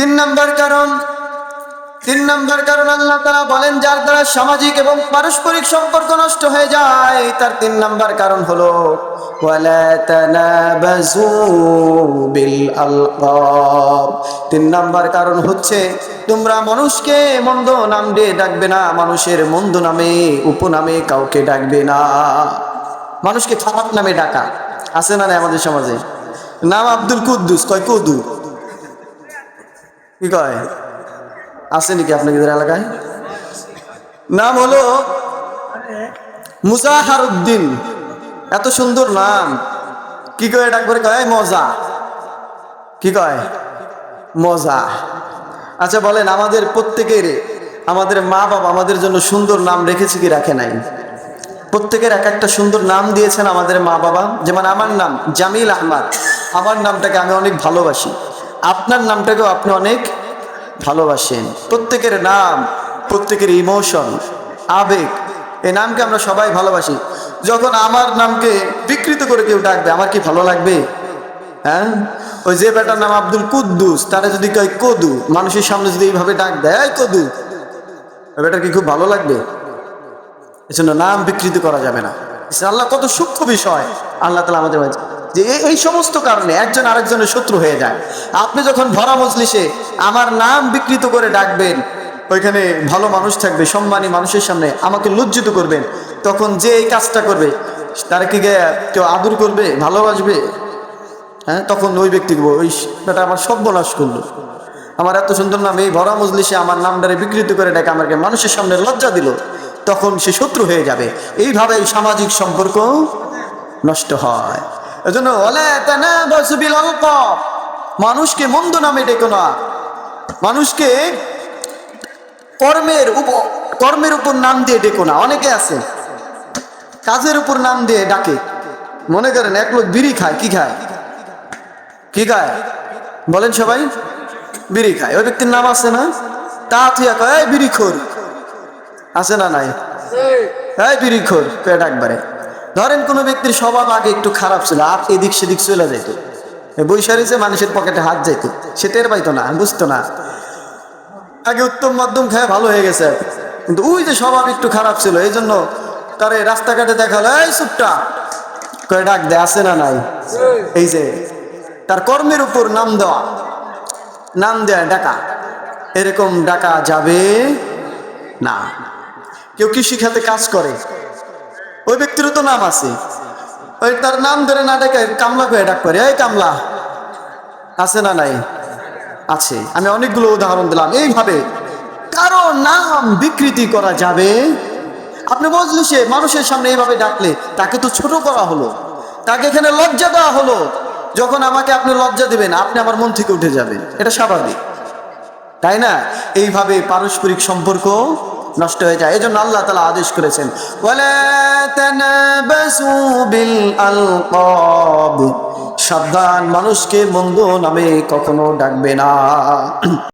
তিন নম্বর কারণ আল্লাহ তাআলা বলেন যার দ্বারা সামাজিক এবং পারস্পরিক সম্পর্ক নষ্ট হয়ে যায়, তার 3 নম্বর কারণ হলো ওয়ালা তানাবাজু বিল আলকাব। 3 নম্বর কারণ হচ্ছে তোমরা মানুষকে মন্দ নাম দিয়ে ডাকবে না, মানুষের মন্দ নামে উপনামে কাউকে ডাকবে না। মানুষকে খারাপ নামে ডাকা আছে না আমাদের সমাজে? নাম আব্দুল কুদ্দুস, কয় কদু, কি কয় আছে নাকি আপনাদের এলাকায়? নাম হলো মুজাহারউদ্দিন, এত সুন্দর নাম, কি কয় ডাকবে? কয় মজা, কি কয় মজা। আচ্ছা বলেন, আমাদের প্রত্যেকের, আমাদের মা বাবা আমাদের জন্য সুন্দর নাম রেখেছে কি রাখে নাই? প্রত্যেকের এক একটা সুন্দর নাম দিয়েছেন আমাদের মা বাবা। যেমন আমার নাম জামিল আহমদ, আমার নামটাকে আমি অনেক ভালোবাসি, আপনার নামটাকেও আপনি অনেক ভালোবাসেন। প্রত্যেকের নাম, প্রত্যেকের ইমোশন, আবেগ, এই নামকে আমরা সবাই ভালোবাসি। যখন আমার নামকে বিকৃত করে কেউ ডাকবে আমার কি ভালো লাগবে? হ্যাঁ, ওই যে বেটার নাম আব্দুল কুদ্দুস, তারা যদি কয় কদু, মানুষের সামনে যদি এইভাবে ডাক দেয় কদু, ওই বেটার কি খুব ভালো লাগবে? এজন্য নাম বিকৃত করা যাবে না। আল্লাহ কত সূক্ষ্ম বিষয় আল্লাহ তাআলা আমাদের বলেছে যে এই সমস্ত কারণে একজন আরেকজনের শত্রু হয়ে যায়। আপনি যখন ভরা মজলিসে আমার নাম বিকৃত করে ডাকবেন, ওইখানে ভালো মানুষ থাকবে, সম্মানী মানুষের সামনে আমাকে লজ্জিত করবেন, তখন যে এই কাজটা করবে তারা কি কেউ আদর করবে, ভালোবাসবে? হ্যাঁ, তখন ওই ব্যক্তি ওই বেটা আমার সর্বনাশ করলো, আমার এত সুন্দর নাম, এই ভরা মজলিসে আমার নামটারে বিকৃত করে ডাকে আমাকে মানুষের সামনে লজ্জা দিল, তখন সে শত্রু হয়ে যাবে। এইভাবে এই সামাজিক সম্পর্ক নষ্ট হয়। এজন্য ওয়ালা তানাবাজু বিল আলকাব, মানুষকে মন্দ নামে ডেকো না, মানুষকে কর্মের উপর নাম দিয়ে ডেকো না। অনেকে আছে কাজের উপর নাম দিয়ে ডাকে। মনে করেন এক লোক বিড়ি খায়, কি খায়, কি খায় বলেন সবাই? বিড়ি খায়। ওই ব্যক্তির নাম আছে না? তা তুই কয় এই বিড়িখোর, আছে না নাই? এই বিড়িখোর পেট একবারে। ধরেন কোনো ব্যক্তির স্বভাব আগে একটু খারাপ ছিল, আর এদিক সেদিক চলে যেত, বৈশারিছে মানুষের পকেটে হাত যেত, সে টের পাইতো না, বুঝতো না, আগে উত্তম মধ্যম খেয়ে ভালো হয়ে গেছে, কিন্তু ওই যে স্বভাব একটু খারাপ ছিল, এই জন্য তারে রাস্তাঘাটে দেখালো এই চুপটা কয়ে ডাক দেয়, আছে না নাই? এই যে তার কর্মের উপর নাম দেওয়া, নাম দেয় ডাকা, এরকম ডাকা যাবে না। কেউ কৃষি খাতে কাজ করে, ওই ব্যক্তিরও তো নাম আছে, ওই তার নাম ধরে না ডেকে কামলা করে ডাক করে, এই কামলা, আছে না নাই? আছে। আমি অনেকগুলো উদাহরণ দিলাম। এইভাবে কারো নাম বিকৃতি করা যাবে? আপনি মজলিসে মানুষের সামনে এইভাবে ডাকলে তাকে তো ছোট করা হলো, তাকে এখানে লজ্জা দেওয়া হলো। যখন আমাকে আপনি লজ্জা দিবেন, আপনি আমার মন থেকে উঠে যাবেন, এটা স্বাভাবিক, তাই না? এইভাবে পারস্পরিক সম্পর্ক নষ্ট হয়ে যায়। এজন্য আল্লাহ তাআলা আদেশ করেছেন ওয়ালা তানাবাজু বিল আলকাব, সাবধান, মানুষকে মন্দ নামে কখনো ডাকবে না।